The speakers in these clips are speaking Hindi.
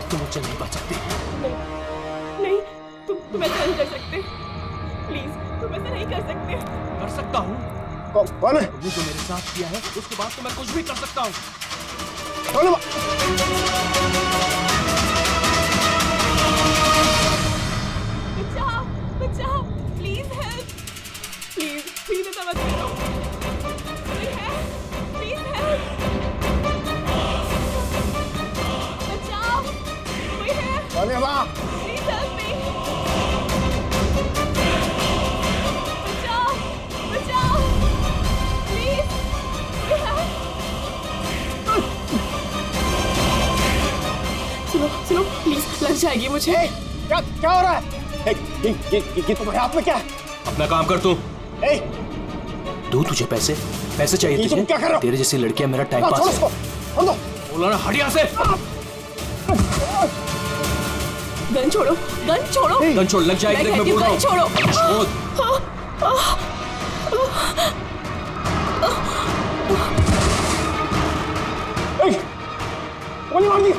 तुम मुझसे नहीं बच सकती। नहीं, तुम ऐसा नहीं कर सकते। प्लीज, तुम ऐसा नहीं कर सकते। कर सकता हूँ। कौन है? तुमने जो मेरे साथ किया है उसके बाद तो मैं कुछ भी कर सकता हूँ। बचाओ, बचाओ, प्लीज हेल्प, प्लीज ऐसा मत करो। कोई है? प्लीज हेल्प, बचाओ, कोई है? कौन है वहाँ? प्लीज हेल्प मी, बचाओ, बचाओ, प्लीज, कोई है? सुनो, प्लीज, लग जाएगी मुझे। क्या हो रहा है? ये तुम्हारे हाथ में क्या है? अपना काम कर तू। दो तुझे पैसे चाहिए तुझे? क्या कर रहे हो? तेरे जैसी लड़कियां मेरा टाइम पास है। बोला ना, हट यहाँ से। गन छोड़ो, गन छोड़ो। गन छोड़, लग जाएगी। देख, मैं बोल रहा हूँ। छोड़ो। गोली मार दी,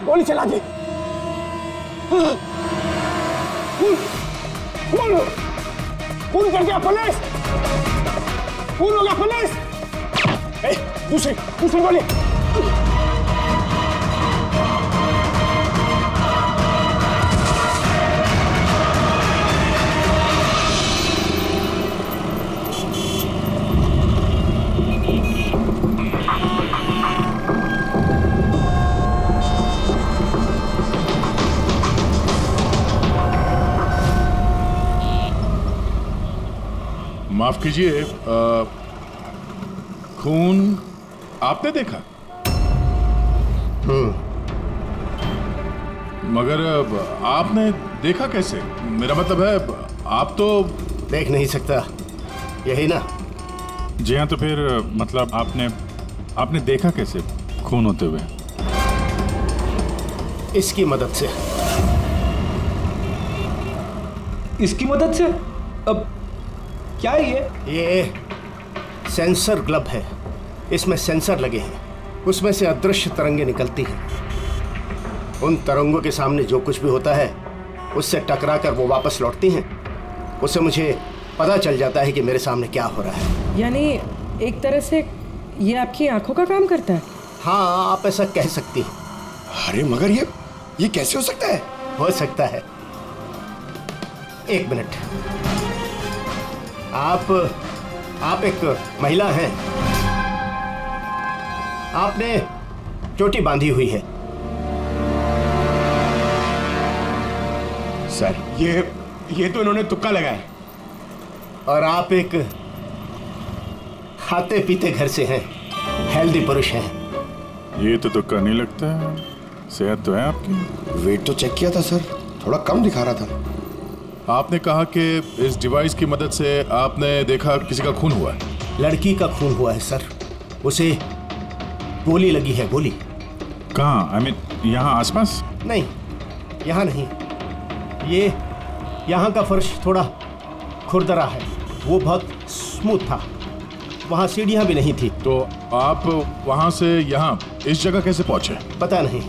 गोली चला दी। खून कर दिया पुलिस, खून हो गया पुलिस। दूसरी गोली। माफ कीजिए, खून आपने देखा? मगर आपने देखा कैसे? मेरा मतलब है आप तो देख नहीं सकता, यही ना? जी हाँ, तो फिर मतलब आपने देखा कैसे खून होते हुए? इसकी मदद से। इसकी मदद से? अब क्या है ये सेंसर ग्लब है, इसमें सेंसर लगे हैं, उसमें से अदृश्य तरंगें निकलती हैं। उन तरंगों के सामने जो कुछ भी होता है उससे टकराकर वो वापस लौटती हैं। उससे मुझे पता चल जाता है कि मेरे सामने क्या हो रहा है। यानी एक तरह से ये आपकी आंखों का काम करता है? हाँ, आप ऐसा कह सकती हैं। अरे मगर ये कैसे हो सकता है? हो सकता है। एक मिनट, आप एक महिला हैं, आपने चोटी बांधी हुई है। सर, ये तो इन्होंने तुक्का लगाया। और आप एक खाते पीते घर से हैं, हेल्दी पुरुष हैं। ये तो तुक्का नहीं लगता है, सेहत तो है आपकी। वेट तो चेक किया था सर, थोड़ा कम दिखा रहा था। आपने कहा कि इस डिवाइस की मदद से आपने देखा किसी का खून हुआ है। लड़की का खून हुआ है सर, उसे गोली लगी है। गोली कहाँ? आई मीन यहाँ आसपास? नहीं, यहाँ नहीं। ये यहाँ का फर्श थोड़ा खुरदरा है, वो बहुत स्मूथ था, वहाँ सीढ़ियाँ भी नहीं थी। तो आप वहाँ से यहाँ इस जगह कैसे पहुँचे? पता नहीं,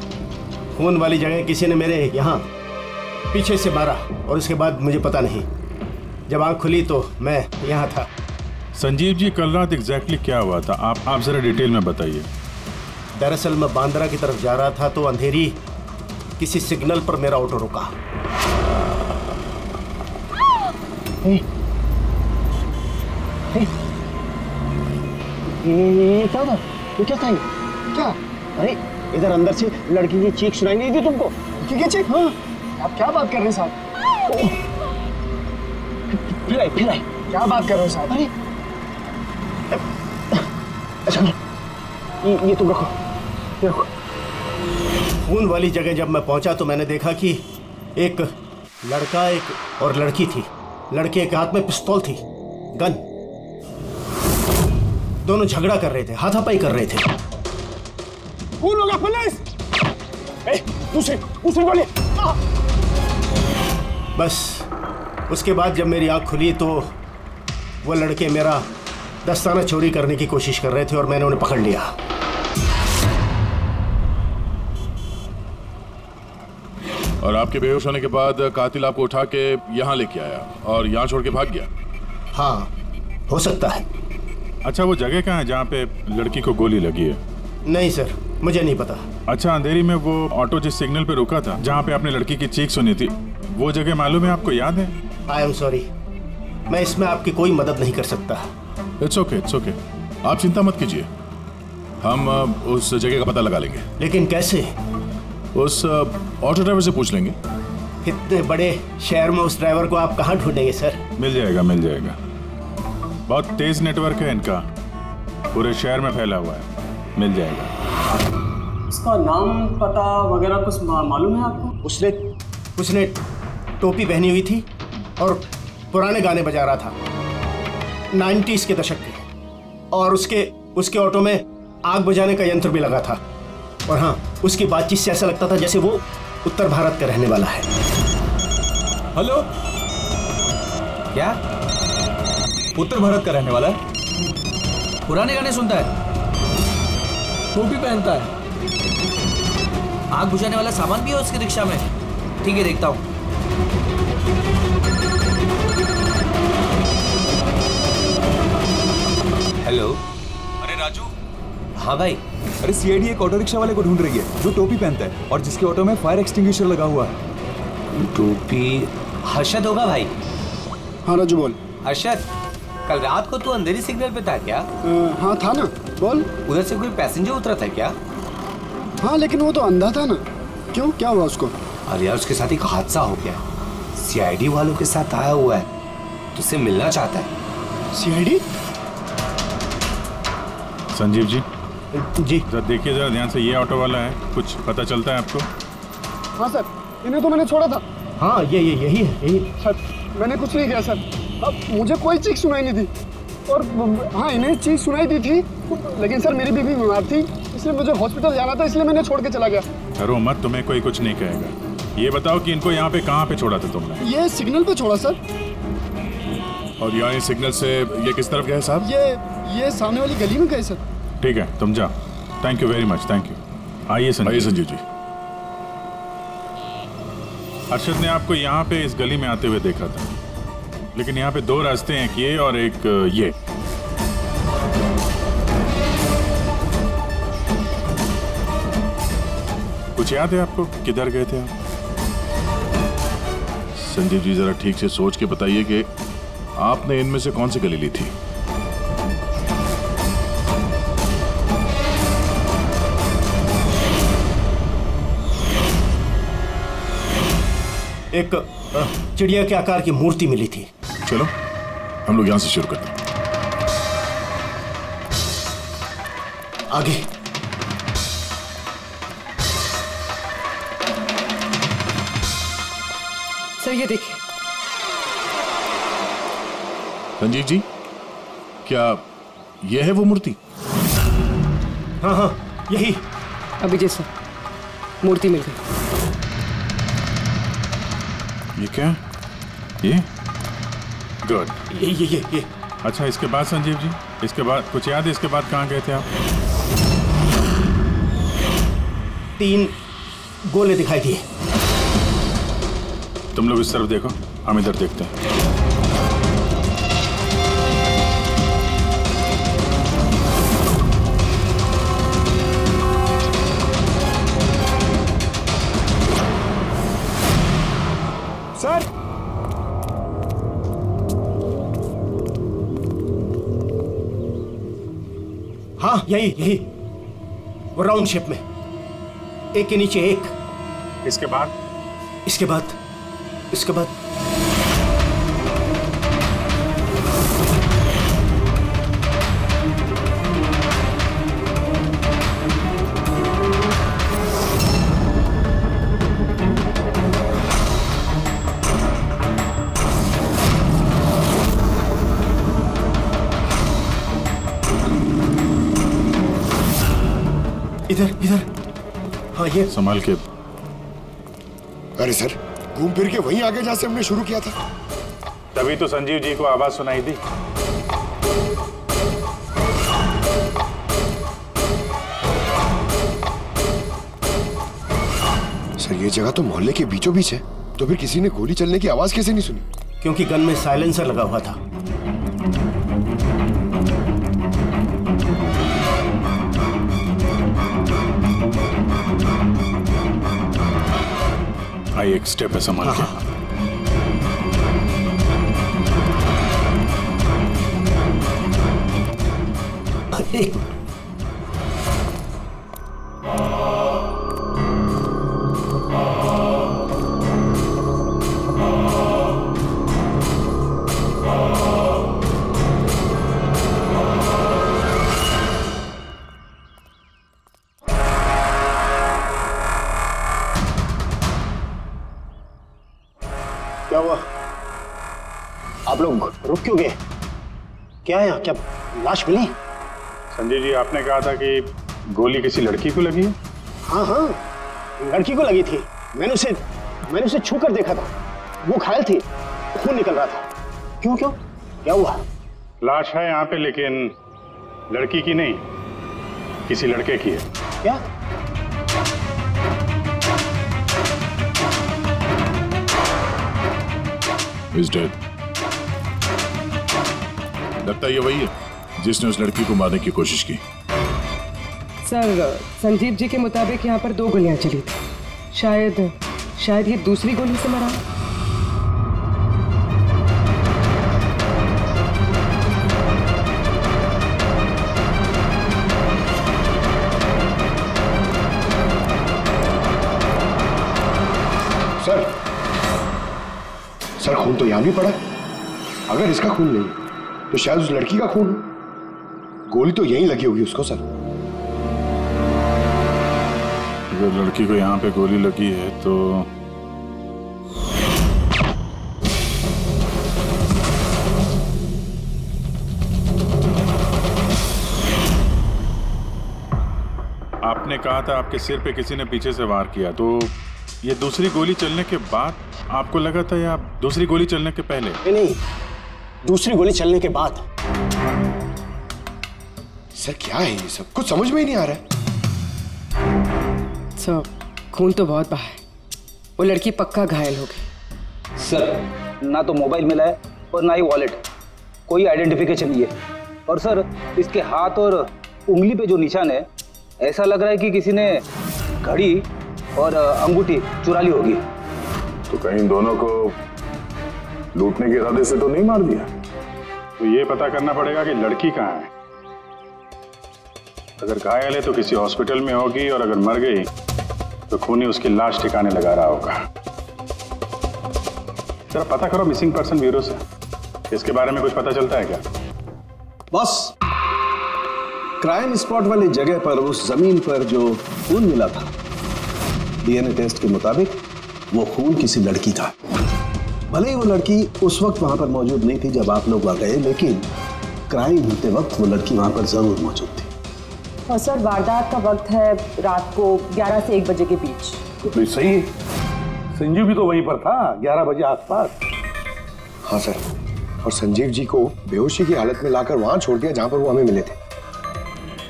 खून वाली जगह किसी ने मेरे यहाँ पीछे से मारा और उसके बाद मुझे पता नहीं। जब आँख खुली तो मैं यहाँ था। संजीव जी, कल रात एग्जैक्टली क्या हुआ था? आप जरा डिटेल में बताइए। दरअसल मैं बांद्रा की तरफ जा रहा था तो अंधेरी किसी सिग्नल पर मेरा ऑटो रुका। ये क्या था? ये क्या था? क्या? अरे इधर अंदर से लड़की की चीख सुनाई नहीं दी तुमको? की चीख? हाँ। आप क्या बात कर रहे हैं साहब? फिर आए। क्या बात कर रहे हो साहब? अरे अच्छा, ये तुम रखो। खून वाली जगह जब मैं पहुंचा तो मैंने देखा कि एक लड़का और लड़की थी। लड़के के हाथ में पिस्तौल थी, गन। दोनों झगड़ा कर रहे थे, हाथापाई कर रहे थे। खून होगा पुलिस! दूसरी गोली! बस उसके बाद जब मेरी आंख खुली तो वो लड़के मेरा दस्ताना चोरी करने की कोशिश कर रहे थे और मैंने उन्हें पकड़ लिया। और आपके बेहोश होने के बाद कातिल आपको उठा के यहाँ लेके आया और यहाँ छोड़ के भाग गया। हाँ, हो सकता है। अच्छा, वो जगह कहाँ है जहाँ पे लड़की को गोली लगी है? नहीं सर, मुझे नहीं पता। अच्छा, अंधेरी में वो ऑटो जिस सिग्नल पे रुका था, जहाँ पे आपने लड़की की चीख सुनी थी, वो जगह मालूम है आपको? याद है? आई एम सॉरी, मैं इसमें आपकी कोई मदद नहीं कर सकता। इट्स ओके, इट्स ओके, आप चिंता मत कीजिए, हम उस जगह का पता लगा लेंगे। लेकिन कैसे? उस ऑटो ड्राइवर से पूछ लेंगे। इतने बड़े शहर में उस ड्राइवर को आप कहाँ ढूंढेंगे सर? मिल जाएगा, मिल जाएगा। बहुत तेज नेटवर्क है इनका, पूरे शहर में फैला हुआ है, मिल जाएगा। उसका नाम पता वगैरह कुछ मालूम है आपको? उसने टोपी पहनी हुई थी और पुराने गाने बजा रहा था, 90s के दशक के, और उसके ऑटो में आग बुझाने का यंत्र भी लगा था। और हाँ, उसकी बातचीत से ऐसा लगता था जैसे वो उत्तर भारत का रहने वाला है। हेलो, क्या उत्तर भारत का रहने वाला है? पुराने गाने सुनता है, टोपी पहनता है, आग बुझाने वाला सामान भी है उसकी रिक्शा में। ठीक है, देखता हूँ। हेलो। अरे राजू। हाँ भाई। अरे सीआईडी एक ऑटो रिक्शा वाले को ढूंढ रही है जो टोपी पहनता है और जिसके ऑटो में फायर एक्सटिंग्विशर लगा हुआ है। टोपी हर्षद होगा भाई। हाँ राजू बोल। हर्षद, कल रात को तू अंधेरी सिग्नल पे था क्या? हाँ था ना, बोल। उधर से कोई पैसेंजर उतरा था क्या? हाँ, लेकिन वो तो अंधा था ना। क्यों, क्या हुआ उसको? अरे यार, उसके साथ एक हादसा हो गया। सीआईडी वालों के साथ आया हुआ है, तुझसे मिलना चाहता है। सीआईडी? संजीव जी जी जरा देखिए, जरा ध्यान से, ये ऑटो वाला है, कुछ पता चलता है आपको? हाँ सर, इन्हें तो मैंने छोड़ा था। हाँ, यही है। सर मैंने कुछ नहीं किया सर, अब मुझे कोई चीख सुनाई नहीं दी। और हाँ, इन्हें चीख सुनाई दी थी, लेकिन सर मेरी बीवी बीमार थी, इसलिए मुझे हॉस्पिटल जाना था, इसलिए मैंने छोड़ के चला गया। डरो मत, तुम्हें कोई कुछ नहीं कहेगा। ये बताओ कि इनको यहाँ पे कहाँ पे छोड़ा था तुमने? ये सिग्नल पे छोड़ा सर। और यहाँ सिग्नल से ये किस तरफ गए साहब? ये सामने वाली गली में गए सर। ठीक है, तुम जाओ। Thank you very much, thank you. आइए संजीव जी। अर्शद ने आपको यहाँ पे इस गली में आते हुए देखा था, लेकिन यहाँ पे दो रास्ते हैं, एक ये और एक ये। कुछ याद है आपको, किधर गए थे आप? संजीव जी, जरा ठीक से सोच के बताइए कि आपने इनमें से कौन सी गली ली थी? एक चिड़िया के आकार की मूर्ति मिली थी। चलो हम लोग यहां से शुरू करते हैं। आगे। सर ये देखिए। संजीव जी, क्या यह है वो मूर्ति? हाँ, यही। अभिजीत सर, मूर्ति मिल गई। ये क्या? ये गुड। ये। अच्छा, इसके बाद संजीव जी, इसके बाद कुछ याद है? इसके बाद कहाँ गए थे आप? 3 गोले दिखाई दिए। तुम लोग इस तरफ देखो, हम इधर देखते हैं। सर हाँ, यही वो राउंड शेप में, एक के नीचे एक। इसके बाद इधर। हाँ, ये संभाल के। अरे सर, घूम फिर के वहीं आगे जहाँ से हमने शुरू किया था। तभी तो संजीव जी को आवाज सुनाई दी। सर ये जगह तो मोहल्ले के बीचों बीच है, तो फिर किसी ने गोली चलने की आवाज कैसे नहीं सुनी? क्योंकि गन में साइलेंसर लगा हुआ था। आई एक स्टेप है, संभाल के। एक क्या हुआ? आप लोग रुक क्यों गए? क्या है? क्या लाश मिली? संजय जी, आपने कहा था कि गोली किसी लड़की को लगी है? हाँ हाँ, लड़की को लगी थी। मैंने उसे छू कर देखा था। वो घायल थी, खून निकल रहा था। क्यों क्यों क्या हुआ? लाश है यहाँ पे, लेकिन लड़की की नहीं, किसी लड़के की है। क्या? He's dead. लगता है ये वही है जिसने उस लड़की को मारने की कोशिश की। सर, संजीव जी के मुताबिक यहाँ पर 2 गोलियां चली थी। शायद ये दूसरी गोली से मरा। सर खून तो यहां भी पड़ा। अगर इसका खून नहीं तो शायद उस लड़की का खून हो। गोली तो यहीं लगी होगी उसको। सर अगर लड़की को यहाँ पे गोली लगी है तो आपने कहा था आपके सिर पे किसी ने पीछे से वार किया, तो ये दूसरी गोली चलने के बाद आपको लगा था या दूसरी गोली चलने के पहले? नहीं, दूसरी गोली चलने के बाद। सर क्या है ये सब? कुछ समझ में ही नहीं आ रहा है। सर, खून तो बहुत बहा है। वो लड़की पक्का घायल हो गई। सर, ना तो मोबाइल मिला है और ना ही वॉलेट। कोई आइडेंटिफिकेशन नहीं है। और सर, इसके हाथ और उंगली पे जो निशान है, ऐसा लग रहा है कि किसी ने घड़ी और अंगूठी चुरा ली होगी। तो कहीं दोनों को लूटने के इरादे से तो नहीं मार दिया? तो ये पता करना पड़ेगा कि लड़की कहाँ है। अगर घायल है तो किसी हॉस्पिटल में होगी, और अगर मर गई तो खूनी उसकी लाश ठिकाने लगा रहा होगा। जरा पता करो मिसिंग पर्सन ब्यूरो से, इसके बारे में कुछ पता चलता है क्या? बस क्राइम स्पॉट वाली जगह पर उस जमीन पर जो खून मिला था, डीएनए टेस्ट के मुताबिक वो खून किसी लड़की का। भले ही वो लड़की उस वक्त वहां पर मौजूद नहीं थी जब आप लोग वहां गए, लेकिन क्राइम होते वक्त वो लड़की वहां पर जरूर मौजूद थी। और सर, वारदात का वक्त है रात को 11 से 1 बजे के बीच। तो सही है, संजीव भी तो वहीं पर था 11 बजे आसपास। हाँ सर, और संजीव जी को बेहोशी की हालत में लाकर वहां छोड़ दिया जहां पर वो हमें मिले थे।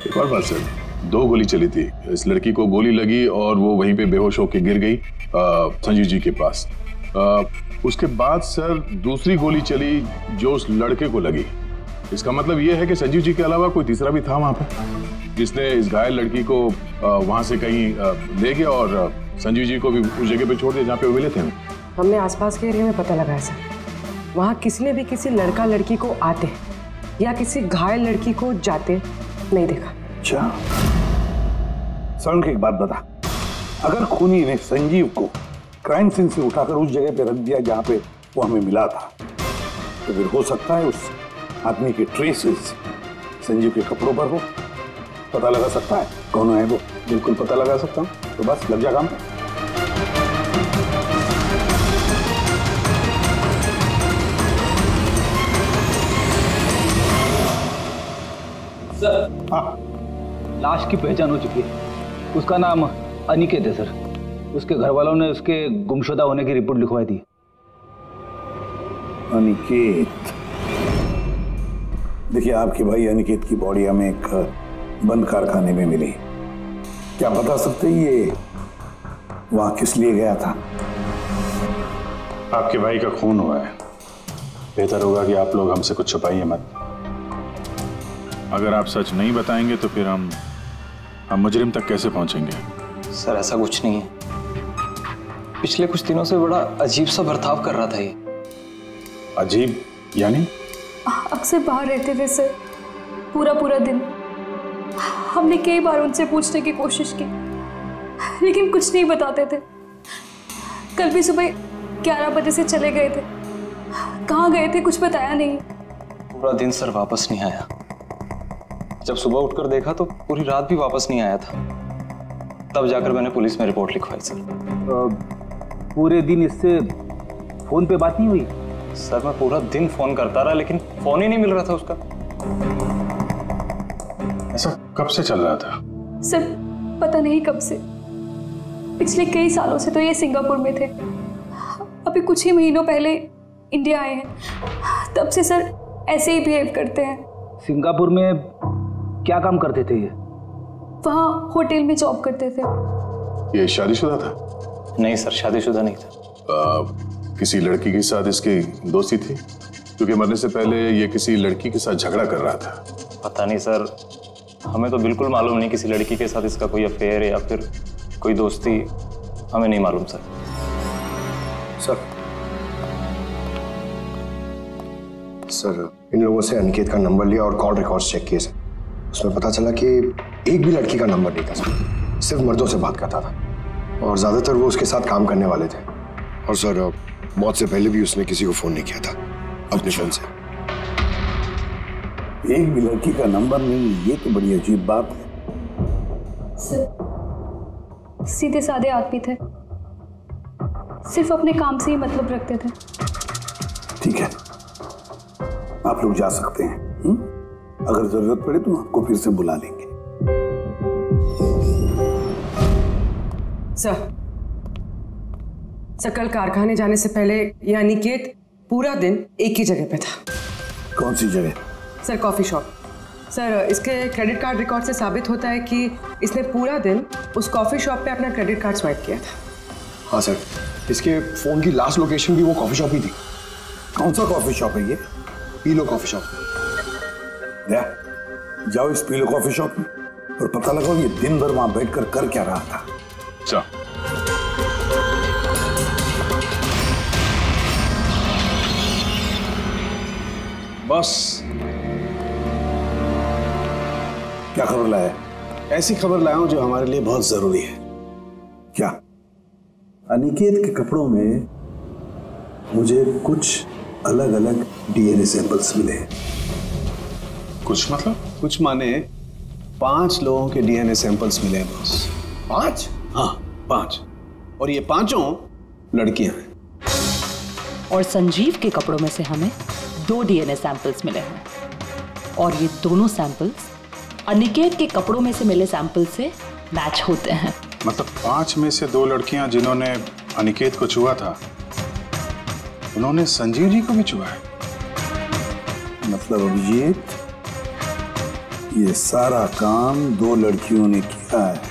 एक और बात सर, 2 गोली चली थी। इस लड़की को गोली लगी और वो वहीं पे बेहोश होकर गिर गई संजीव जी के पास। उसके बाद सर दूसरी गोली चली जो उस लड़के को लगी। इसका मतलब ये है कि संजीव जी के अलावा कोई तीसरा भी था वहां पे, जिसने इस घायल लड़की को वहां से कहीं ले गया और संजीव जी को भी उस जगह पे छोड़ दिया जहाँ पे वो मिले थे। हमने आसपास के एरिया में पता लगाया सर, वहाँ किसी ने भी किसी लड़का लड़की को आते या किसी घायल लड़की को जाते नहीं देखा। अच्छा सर, एक बात बता, अगर खूनी ने संजीव को क्राइम सीन से उठाकर उस जगह पे रख दिया जहाँ पे वो हमें मिला था, तो फिर हो सकता है उस आदमी के ट्रेसेस संजीव के कपड़ों पर हो। पता लगा सकता है कौन है वो? बिल्कुल पता लगा सकता हूँ। तो बस लग जा काम पे। सर, हाँ, लाश की पहचान हो चुकी है। उसका नाम अनिकेत है सर। उसके घर वालों ने उसके गुमशुदा होने की रिपोर्ट लिखवाई थी। अनिकेत, देखिए आपके भाई अनिकेत की बॉडी हमें एक बंद कारखाने में मिली। क्या बता सकते ये वहां किस लिए गया था? आपके भाई का खून हुआ है, बेहतर होगा कि आप लोग हमसे कुछ छुपाइए मत। अगर आप सच नहीं बताएंगे तो फिर हम मुजरिम तक कैसे पहुंचेंगे? सर ऐसा कुछ नहीं है, पिछले कुछ दिनों से बड़ा अजीब सा बर्ताव कर रहा था ये। अजीब यानी? अक्सर बाहर रहते थे सर, पूरा दिन। हमने कई बार उनसे पूछने की कोशिश की, लेकिन कुछ नहीं बताते थे। कल भी सुबह 11 बजे से चले गए थे। कहाँ गए थे कुछ बताया नहीं। पूरा दिन सर वापस नहीं आया। जब सुबह उठकर देखा तो पूरी रात भी वापस नहीं आया था। तब जाकर मैंने पुलिस में रिपोर्ट लिखवाई सर। पूरे दिन इससे फोन पे बात नहीं हुई? सर मैं पूरा दिन फोन करता रहा, लेकिन फोन ही नहीं मिल रहा था उसका। ऐसा कब से चल रहा था? सर पता नहीं कब से, पिछले कई सालों से तो ये सिंगापुर में थे। अभी कुछ ही महीनों पहले इंडिया आए हैं, तब से सर ऐसे ही बिहेव करते हैं। सिंगापुर में क्या काम करते थे ये? वहाँ होटल में जॉब करते थे। ये शादीशुदा था? नहीं सर, शादीशुदा नहीं था। किसी लड़की के साथ इसकी दोस्ती थी? क्योंकि मरने से पहले ये किसी लड़की के साथ झगड़ा कर रहा था। पता नहीं सर, हमें तो बिल्कुल मालूम नहीं किसी लड़की के साथ इसका कोई अफेयर या फिर कोई दोस्ती, हमें नहीं मालूम सर। सर इन लोगों से अनिकेत का नंबर लिया और कॉल रिकॉर्ड्स चेक किए सर। उसमें पता चला कि एक भी लड़की का नंबर नहीं था सर, सिर्फ मर्दों से बात करता था और ज्यादातर वो उसके साथ काम करने वाले थे। और सर मौत से पहले भी उसने किसी को फोन नहीं किया था अपने फोन से। एक भी लड़की का नंबर नहीं, ये तो बड़ी अजीब बात है। सर सीधे साधे आदमी थे, सिर्फ अपने काम से ही मतलब रखते थे। ठीक है, आप लोग जा सकते हैं। अगर जरूरत पड़े तो आपको फिर से बुला लेंगे। सर कल कारखाने जाने से पहले ये अनिकेत पूरा दिन एक ही जगह पे था। कौन सी जगह? Sir coffee shop. सर इसके क्रेडिट कार्ड रिकॉर्ड से साबित होता है कि इसने पूरा दिन उस कॉफी शॉप पे अपना क्रेडिट कार्ड स्वाइप किया था। हाँ सर, इसके फोन की लास्ट लोकेशन भी वो कॉफी शॉप ही थी। कौन सा कॉफी शॉप है ये? पीलो कॉफी शॉप। जाओ इस पीलो कॉफी शॉप में और पता लगाओ ये दिन भर वहां बैठकर कर क्या रहा था। चल। बॉस क्या खबर लाया? ऐसी खबर लाया हूं जो हमारे लिए बहुत जरूरी है। क्या? अनिकेत के कपड़ों में मुझे कुछ अलग अलग डीएनए सैंपल्स मिले। कुछ मतलब? कुछ माने 5 लोगों के डीएनए सैंपल्स मिले हैं बॉस। 5? हाँ 5, और ये 5 लड़कियां हैं। और संजीव के कपड़ों में से हमें 2 डीएनए सैंपल्स मिले हैं, और ये दोनों सैंपल्स अनिकेत के कपड़ों में से मिले सैंपल से मैच होते हैं। मतलब 5 में से 2 लड़कियां जिन्होंने अनिकेत को छुआ था, उन्होंने संजीव जी को भी छुआ है। मतलब अभिजीत, ये सारा काम 2 लड़कियों ने किया है।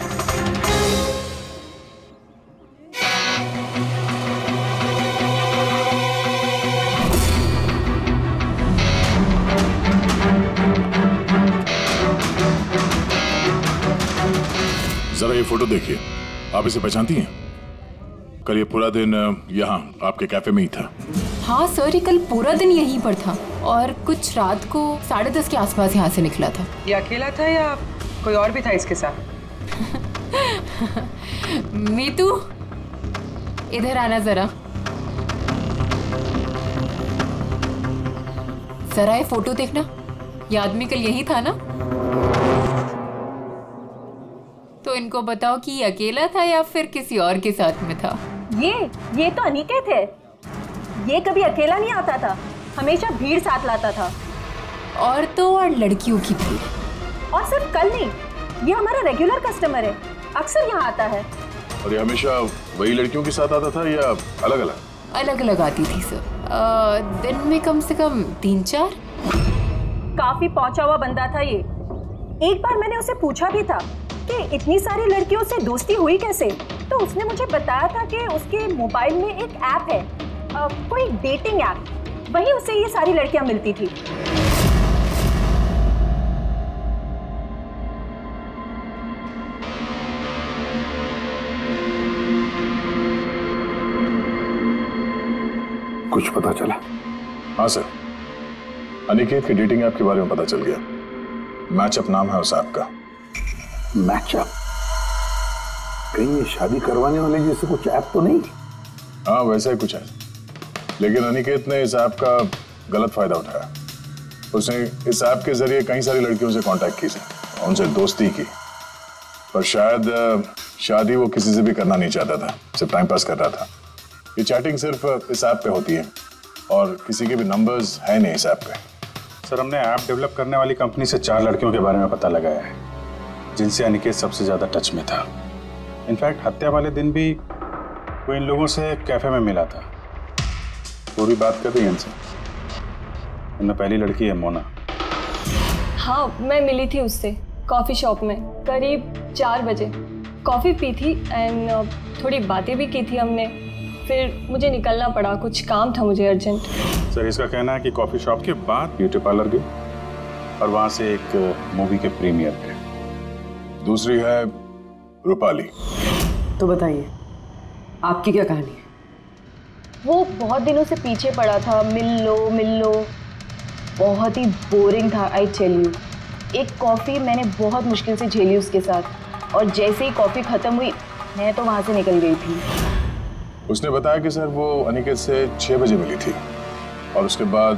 जरा ये फोटो देखिए, आप इसे पहचानती हैं? कल ये पूरा दिन यहाँ आपके कैफे में ही था। हाँ सर, ये कल पूरा दिन यहीं पर था और कुछ रात को 10:30 के आसपास यहाँ से निकला था। ये अकेला था या कोई और भी था इसके साथ? मीतू, इधर आना जरा। जरा ये फोटो देखना, ये आदमी कल यही था ना? तो इनको बताओ कि ये अकेला था या फिर किसी और के साथ में था। ये तो अनिकेत है। ये कभी अकेला नहीं आता था, हमेशा भीड़ साथ लाता था। औरतों और लड़कियों की भीड़। और सिर्फ कल नहीं, ये हमारा रेगुलर कस्टमर है, अक्सर यहाँ आता है। और ये हमेशा वही लड़कियों के साथ आता था या अलग अलग? अलग अलग आती थी सर, दिन में कम से कम 3-4। काफी पहुंचा हुआ बंदा था ये। एक बार मैंने उसे पूछा भी था कि इतनी सारी लड़कियों से दोस्ती हुई कैसे। तो उसने मुझे बताया था कि उसके मोबाइल में एक ऐप है, कोई डेटिंग ऐप, वहीं उसे ये सारी लड़कियां मिलती थी। कुछ पता चला? हाँ सर, अनिकेत के डेटिंग ऐप के बारे में पता चल गया। मैचअप नाम है उस ऐप का। मैचअप? कहीं ये शादी करवाने वाले जैसे कुछ ऐप तो नहीं? हाँ वैसा ही कुछ है, लेकिन अनिकेत ने इस ऐप का गलत फायदा उठाया। उसने इस ऐप के जरिए कई सारी लड़कियों से कांटेक्ट की, उनसे दोस्ती की, पर शायद शादी वो किसी से भी करना नहीं चाहता था, सिर्फ टाइम पास कर रहा था। ये चैटिंग सिर्फ इस ऐप पे होती है और किसी के भी नंबर्स है नहीं इस ऐप पे। सर हमने ऐप डेवलप करने वाली कंपनी से 4 लड़कियों के बारे में पता लगाया है जिनसे अनिकेत सबसे ज्यादा टच में था। इनफैक्ट हत्या वाले दिन भी वो इन लोगों से कैफे में मिला था। पूरी बात कर रही है इनसे। इनमें पहली लड़की है मोना। हाँ, मैं मिली थी उससे कॉफ़ी शॉप में करीब 4 बजे। कॉफ़ी पी थी एंड थोड़ी बातें भी की थी हमने। फिर मुझे निकलना पड़ा, कुछ काम था मुझे अर्जेंट। सर इसका कहना है कि कॉफ़ी शॉप के बाद ब्यूटी पार्लर गई और वहाँ से एक मूवी के प्रीमियर पे। दूसरी है रूपाली। तो बताइए आपकी क्या कहानी है? वो बहुत दिनों से पीछे पड़ा था, मिल लो। बहुत ही बोरिंग था, आई टेल यू। एक कॉफ़ी मैंने बहुत मुश्किल से झेली उसके साथ, और जैसे ही कॉफ़ी ख़त्म हुई मैं तो वहाँ से निकल गई थी। उसने बताया कि सर वो अनिकेत से 6 बजे मिली थी और उसके बाद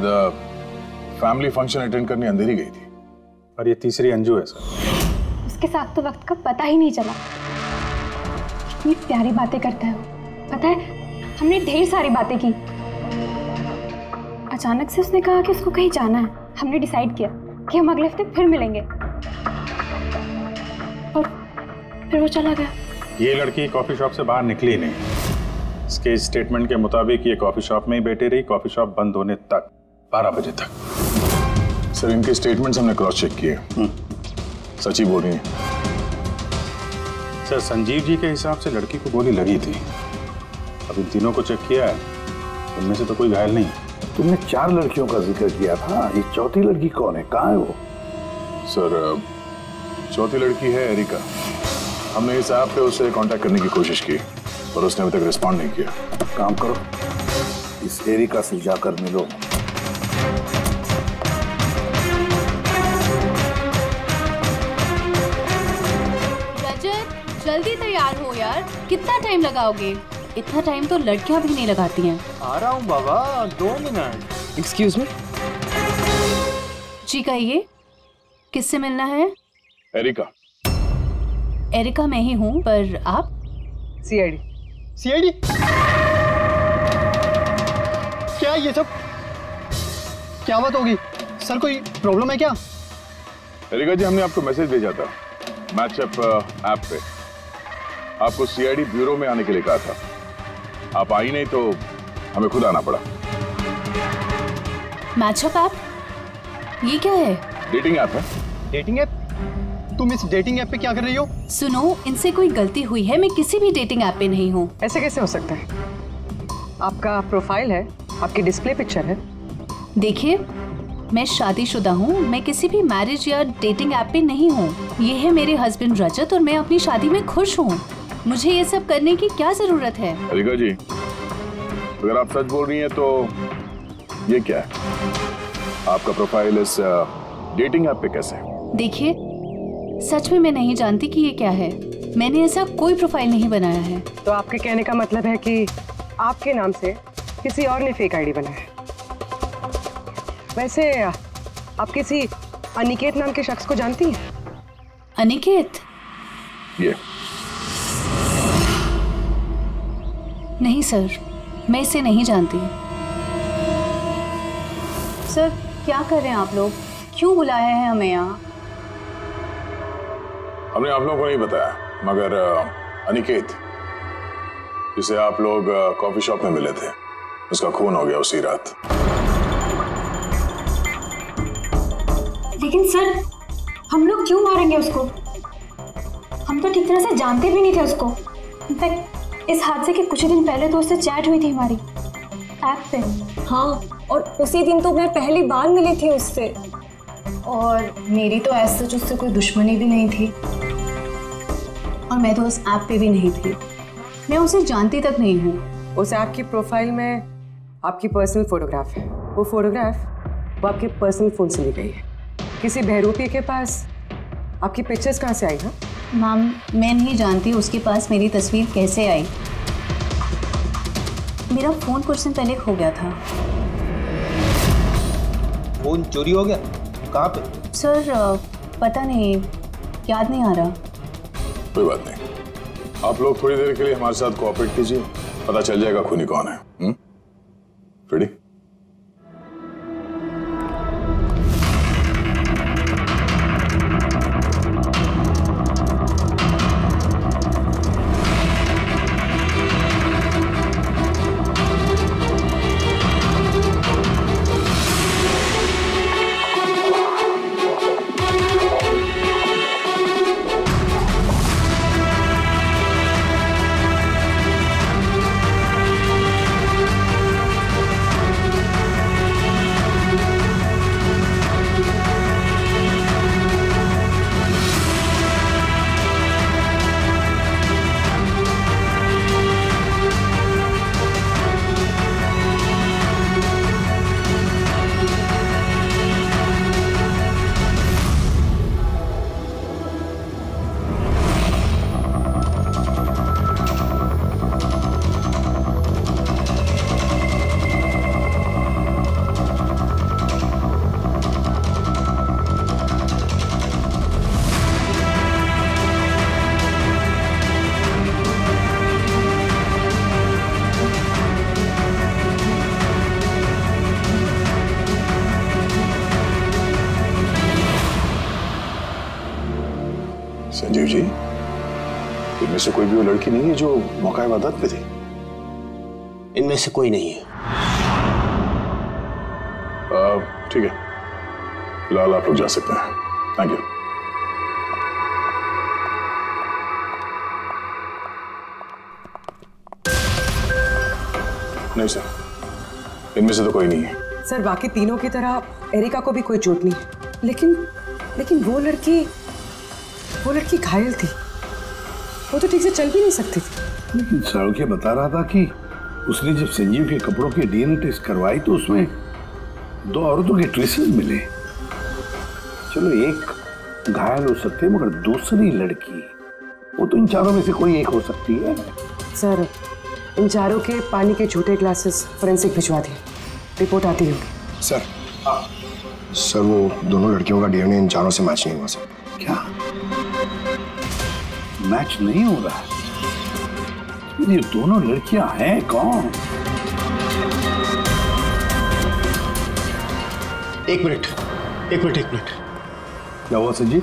फैमिली फंक्शन अटेंड करने अंधेरी गई थी। और ये तीसरी अंजू है सर। उसके साथ तो वक्त का पता ही नहीं चला। कितनी प्यारी बातें करता है वो, पता है हमने ढेर सारी बातें की। अचानक से उसने कहा कि उसको कहीं जाना है। हमने डिसाइड किया कि हम अगले हफ्ते फिर मिलेंगे, और फिर वो चला गया। ये लड़की कॉफ़ी शॉप से बाहर निकली नहीं। इसके स्टेटमेंट के मुताबिक ये कॉफ़ी शॉप में ही बैठी रही, कॉफ़ी शॉप बंद होने तक, 12 बजे तक। सर इनके स्टेटमेंट्स हमने क्रॉस चेक किए, सच ही बोल रही हैं। सर संजीव जी के हिसाब से लड़की को गोली लगी थी। अब इन तीनों को चेक किया है, उनमें से तो कोई घायल नहीं। तुमने 4 लड़कियों का जिक्र किया था, ये चौथी लड़की कौन है, कहाँ है वो? सर चौथी लड़की है एरिका। हमने इस ऐप पे उससे कांटेक्ट करने की कोशिश की पर उसने अभी तक रिस्पॉन्ड नहीं किया। काम करो, इस एरिका से जाकर मिलो। रजत जल्दी तैयार हो यार, कितना टाइम लगाओगे? इतना टाइम तो लड़कियां भी नहीं लगाती हैं। आ रहा हूँ बाबा, 2 मिनट। Excuse me. जी कहिए, किससे मिलना है? एरिका। एरिका मैं ही हूँ, पर आप? सीआईडी। सीआईडी? क्या ये सब? क्या बात होगी सर, कोई प्रॉब्लम है क्या? एरिका जी हमने आपको मैसेज भेजा था मैचअप ऐप पे, आपको सीआईडी ब्यूरो में आने के लिए कहा था। आप आई नहीं तो हमें खुद आना पड़ा। Matchup app? ये क्या है? डेटिंग ऐप है। Dating app? तुम इस डेटिंग ऐप पे क्या कर रही हो? सुनो, इनसे कोई गलती हुई है, मैं किसी भी डेटिंग ऐप पे नहीं हूँ। ऐसे कैसे हो सकता है? आपका प्रोफाइल है, आपकी डिस्प्ले पिक्चर है। देखिए, मैं शादीशुदा हूँ, मैं किसी भी मैरिज या डेटिंग ऐप पे नहीं हूँ। ये है मेरे हस्बैंड रजत और मैं अपनी शादी में खुश हूँ। मुझे ये सब करने की क्या जरूरत है? एरिका जी, अगर आप सच बोल रही हैं तो ये क्या है? आपका प्रोफाइल इस डेटिंग ऐप पे कैसे? देखिए, सच में मैं नहीं जानती कि ये क्या है। मैंने ऐसा कोई प्रोफाइल नहीं बनाया है। तो आपके कहने का मतलब है कि आपके नाम से किसी और ने फेक आईडी बनाया है। वैसे आप किसी अनिकेत नाम के शख्स को जानती हैं? अनिकेत? ये नहीं सर, मैं इसे नहीं जानती। सर क्या कर रहे हैं आप लोग? क्यों बुलाया है हमें यहाँ? हमने आप लोगों को नहीं बताया, मगर अनिकेत जिसे आप लोग कॉफी शॉप में मिले थे, उसका खून हो गया उसी रात। लेकिन सर, हम लोग क्यों मारेंगे उसको? हम तो ठीक तरह से जानते भी नहीं थे उसको। इनफैक्ट इस हादसे के कुछ दिन पहले तो उससे चैट हुई थी हमारी ऐप पे। हाँ, और उसी दिन तो मैं पहली बार मिली थी उससे। और मेरी तो ऐसे सच उससे कोई दुश्मनी भी नहीं थी, और मैं तो उस ऐप पे भी नहीं थी। मैं उसे जानती तक नहीं हूँ। उस ऐप की प्रोफाइल में आपकी पर्सनल फोटोग्राफ है। वो फोटोग्राफ वो आपके पर्सनल फोन से ली गई है। किसी बहरूपी के पास आपकी पिक्चर्स कहाँ से आई? ना मैम, मैं नहीं जानती उसके पास मेरी तस्वीर कैसे आई। मेरा फोन कुछ दिन पहले खो गया था। फोन चोरी हो गया? कहाँ पे? सर पता नहीं, याद नहीं आ रहा। कोई बात नहीं, आप लोग थोड़ी देर के लिए हमारे साथ कोऑपरेट कीजिए, पता चल जाएगा खूनी कौन है। रेडी? संजीव जी, इनमें से कोई भी वो लड़की नहीं है जो मौका वारदात पे थी? इनमें से कोई नहीं है। ठीक है, फिलहाल आप लोग जा सकते हैं। Thank you. नहीं सर, इनमें से तो कोई नहीं है। सर, बाकी तीनों की तरह एरिका को भी कोई चोट नहीं है, लेकिन वो लड़की घायल थी। वो तो ठीक से चल भी नहीं सकती थी। लेकिन सारुके बता रहा था कि उसने जब संजीव के कपड़ों के डीएनए टेस्ट करवाई तो उसमें 2 औरतों के ट्रेसेस मिले। चलो एक घायल हो सकते, मगर दूसरी लड़की, वो तो इन चारों में से कोई एक हो सकती है। सर, इन चारों के पानी के झूठे ग्लासेस फोरेंसिक भिजवा दिए, रिपोर्ट आती होगी। सर वो दोनों लड़कियों का डीएनए इन चारों से मैच नहीं हुआ सर। क्या मैच नहीं हो रहा? ये दोनों लड़कियां हैं कौन? एक मिनट। क्या हुआ संजीव?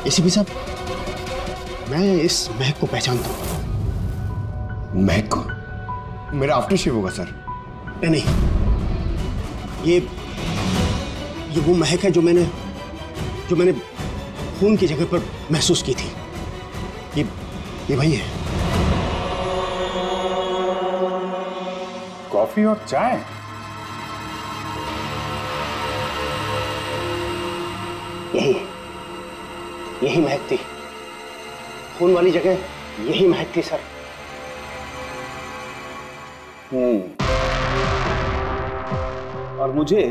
एसीपी साहब, मैं इस महक को पहचानता हूं। महक को? मेरा आफ्टर शिफ्ट होगा सर। नहीं, ये वो महक है जो मैंने खून की जगह पर महसूस की थी। ये वही है। कॉफी और चाय? यही महक थी। खून वाली जगह यही महक थी सर। और मुझे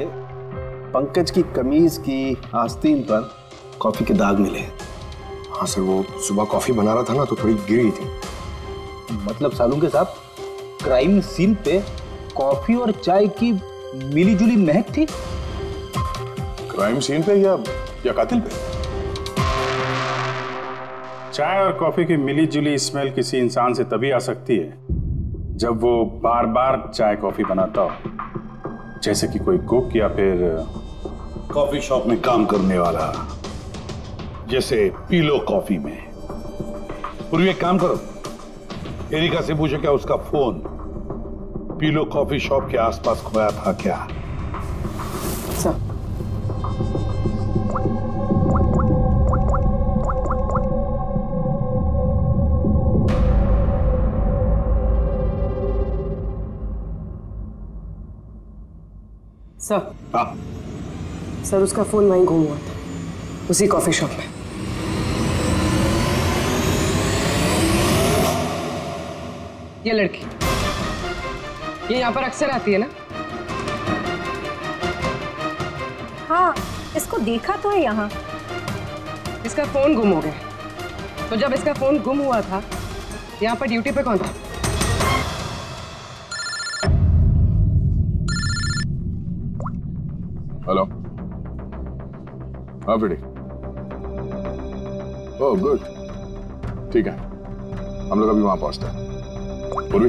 पंकज की कमीज की आस्तीन पर कॉफी के दाग मिले। हाँ सर, वो सुबह कॉफी बना रहा था ना, तो थोड़ी गिर गई थी। मतलब सालुंके साहब, क्राइम सीन पे कॉफी और चाय की मिलीजुली महक थी? क्राइम सीन पे या कातिल पे? चाय और कॉफी की मिलीजुली स्मेल किसी इंसान से तभी आ सकती है जब वो बार बार चाय कॉफी बनाता हो, जैसे कि कोई कुक या फिर कॉफी शॉप में काम करने वाला, जैसे पीलो कॉफी में। पूर्वी एक काम करो, एरिका से पूछो क्या उसका फोन पीलो कॉफी शॉप के आसपास खोया था क्या? Sir, sir. हाँ सर, उसका फोन वहीं गुम हुआ था, उसी कॉफी शॉप में। ये लड़की, ये यहाँ पर अक्सर आती है ना? हाँ, इसको देखा तो है यहाँ। इसका फोन गुम हो गया, तो जब इसका फोन गुम हुआ था यहाँ पर ड्यूटी पे कौन था? हेलो। हाँ बेटी। ओह गुड, ठीक है, हम लोग अभी वहां पहुंचते हैं। पूर्वी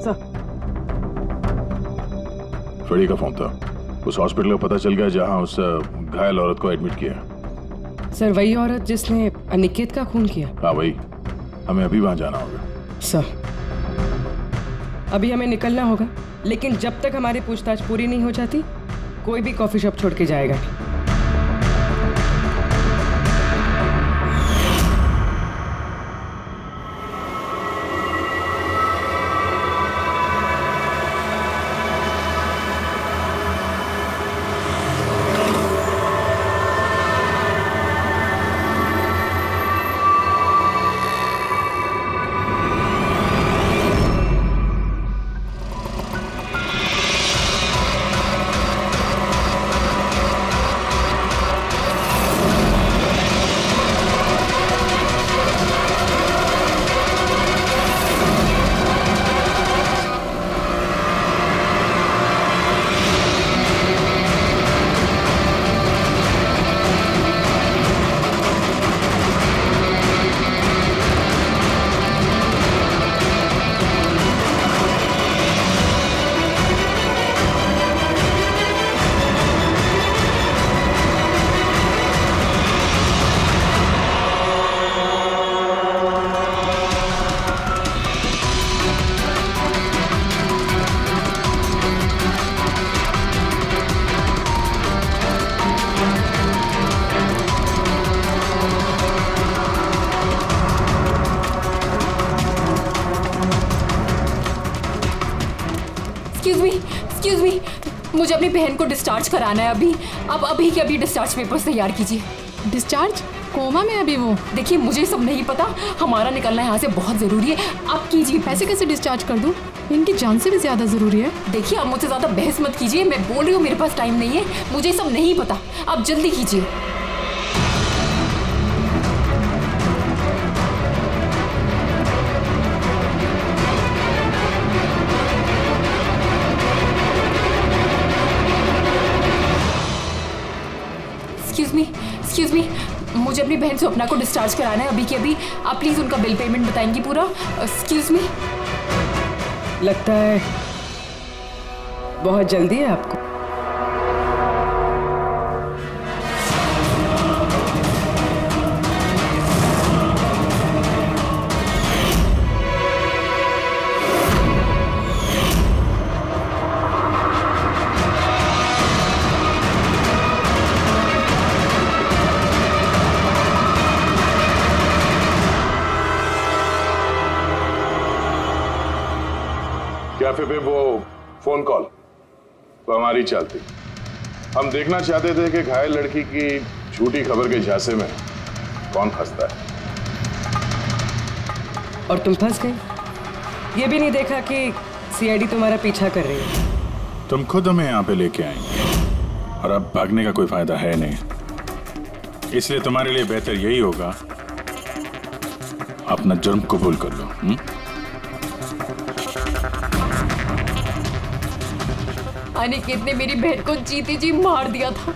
सर। फ्रेडी का फोन था, उस हॉस्पिटल का पता चल गया जहां उस घायल औरत को एडमिट किया। सर, वही औरत जिसने अनिकेत का खून किया? हाँ वही, हमें अभी वहां जाना होगा। सर, अभी हमें निकलना होगा, लेकिन जब तक हमारी पूछताछ पूरी नहीं हो जाती कोई भी कॉफी शॉप छोड़ के जाएगा नहीं। एक्सक्यूज मी, मुझे अपनी बहन को डिस्चार्ज कराना है अभी। अब अभी के अभी डिस्चार्ज पेपर्स तैयार कीजिए। डिस्चार्ज? कोमा में अभी वो? देखिए मुझे सब नहीं पता, हमारा निकलना यहाँ से बहुत ज़रूरी है, आप कीजिए। पैसे कैसे डिस्चार्ज कर दूँ? इनकी जान से भी ज़्यादा ज़रूरी है। देखिए आप मुझसे ज़्यादा बहस मत कीजिए, मैं बोल रही हूँ मेरे पास टाइम नहीं है, मुझे सब नहीं पता, आप जल्दी कीजिए। एक्सक्यूज मी, मुझे अपनी बहन स्वप्ना को डिस्चार्ज कराना है अभी के अभी। आप प्लीज उनका बिल पेमेंट बताएंगी पूरा? Excuse me. लगता है बहुत जल्दी है आपको। कैफे पे वो फोन कॉल तो हमारी चालती। हम देखना चाहते थे कि घायल लड़की की झूठी खबर के झांसे में कौन फंसता है। और तुम फंस गई। ये भी नहीं देखा कि सीआईडी तुम्हारा पीछा कर रही है। तुम खुद हमें यहाँ पे लेके आएंगे और अब भागने का कोई फायदा है नहीं, इसलिए तुम्हारे लिए बेहतर यही होगा अपना जुर्म कबूल कर लो। अनिकेत ने मेरी बहन को जीती जी मार दिया था।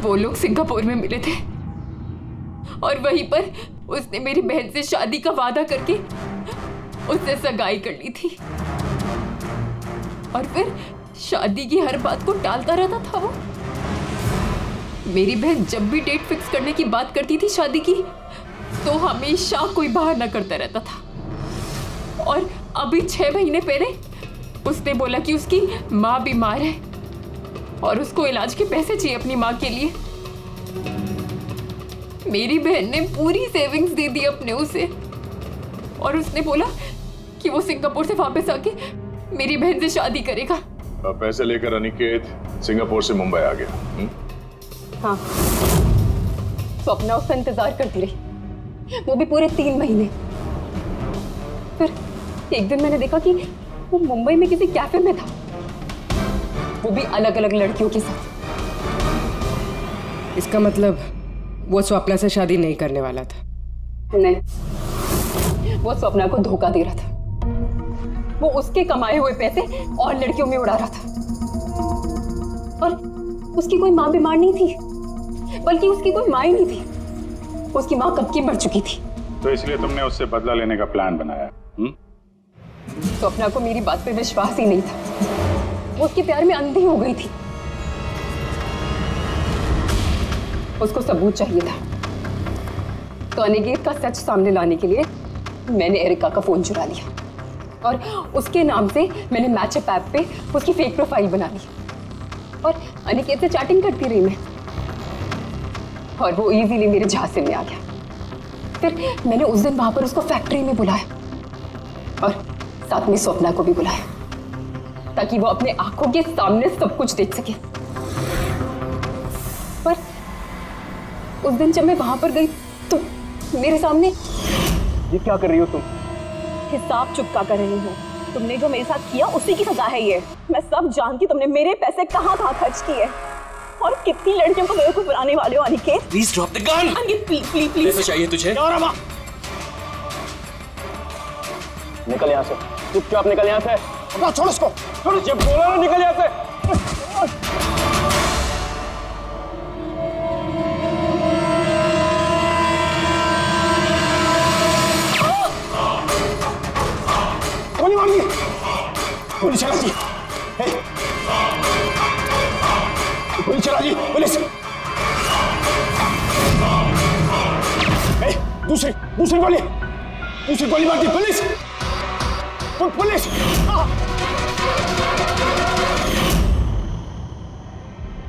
वो लोग सिंगापुर में मिले थे और वहीं पर उसने मेरी बहन से शादी का वादा करके उससे सगाई कर ली थी और फिर शादी की हर बात को टालता रहता था वो। मेरी बहन जब भी डेट फिक्स करने की बात करती थी शादी की तो हमेशा कोई बहाना करता रहता था। और अभी 6 महीने पहले उसने बोला कि उसकी माँ बीमार है और उसको इलाज के पैसे चाहिए अपनी माँ के लिए। मेरी बहन ने पूरी सेविंग्स दे दी अपने उसे और उसने बोला कि वो सिंगापुर से वापस आके मेरी बहन से शादी करेगा। पैसे लेकर अनिकेत सिंगापुर से मुंबई आ गया। हाँ, स्वप्ना उसका इंतजार करती रही, वो भी पूरे 3 महीने। फिर एक दिन मैंने देखा कि वो मुंबई में किसी कैफे में था, वो भी अलग अलग लड़कियों के साथ। इसका मतलब वो स्वप्ना से शादी नहीं करने वाला था? नहीं, वो स्वप्ना को धोखा दे रहा था। वो उसके कमाए हुए पैसे और लड़कियों में उड़ा रहा था। और उसकी कोई माँ बीमार नहीं थी, बल्कि उसकी कोई माँ ही नहीं थी। उसकी माँ कब की मर चुकी थी। तो इसलिए तुमने उससे बदला लेने का प्लान बनाया? स्वप्ना को मेरी बात पे विश्वास ही नहीं था, वो उसके प्यार में अंधी हो गई थी। उसको सबूत चाहिए था, तो अनिकेत का सच सामने लाने के लिए मैंने एरिका का फोन चुरा लिया और उसके नाम से मैंने मैचअप ऐप पे उसकी फेक प्रोफाइल बना ली और अनिकेत से चैटिंग करती रही मैं, और वो इजीली मेरे झांसे में आ गया। फिर मैंने उस दिन वहां पर उसको फैक्ट्री में बुलाया और साथ में स्वप्ना को भी बुलाया, ताकि वो अपने आंखों के सामने सब कुछ देख सके। पर उस दिन जब मैं वहां पर गई तो मेरे सामने। ये क्या कर रही हो तुम? हिसाब चुकता कर रही हूँ। तुमने जो मेरे साथ किया उसी की सजा है ये। मैं सब जानती, तुमने मेरे पैसे कहाँ कहाँ खर्च किए और कितनी लड़कियों को बेवकूफ बनाने वाले हो Aniket. Please drop the gun. Aniket please please please. पैसे चाहिए तुझे? निकल यहाँ से, चुपचाप निकल यहाँ से। छोड़ इसको, छोड़, जब बोला ना निकल यहाँ से। गोली मार दी, गोली चला दी, गोली चला दी पुलिस। दूसरी गोली मार दी पुलिस। पुलिस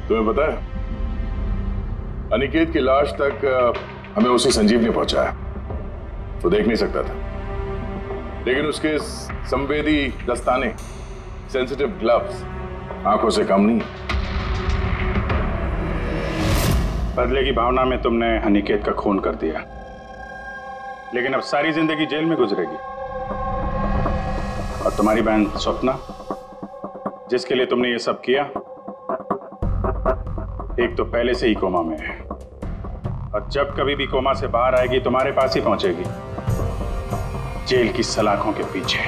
तुम्हें पता है, अनिकेत की लाश तक हमें उसी संजीव ने पहुंचाया। वो देख नहीं सकता था, लेकिन उसके संवेदी दस्ताने, सेंसिटिव ग्लव्स, आंखों से कम नहीं। बदले की भावना में तुमने अनिकेत का खून कर दिया, लेकिन अब सारी जिंदगी जेल में गुजरेगी। और तुम्हारी बहन स्वप्ना, जिसके लिए तुमने ये सब किया, एक तो पहले से ही कोमा में है, और जब कभी भी कोमा से बाहर आएगी तुम्हारे पास ही पहुंचेगी, जेल की सलाखों के पीछे।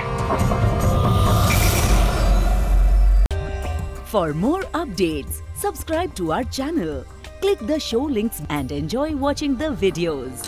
For more updates, subscribe to our channel, click the show links and enjoy watching the videos.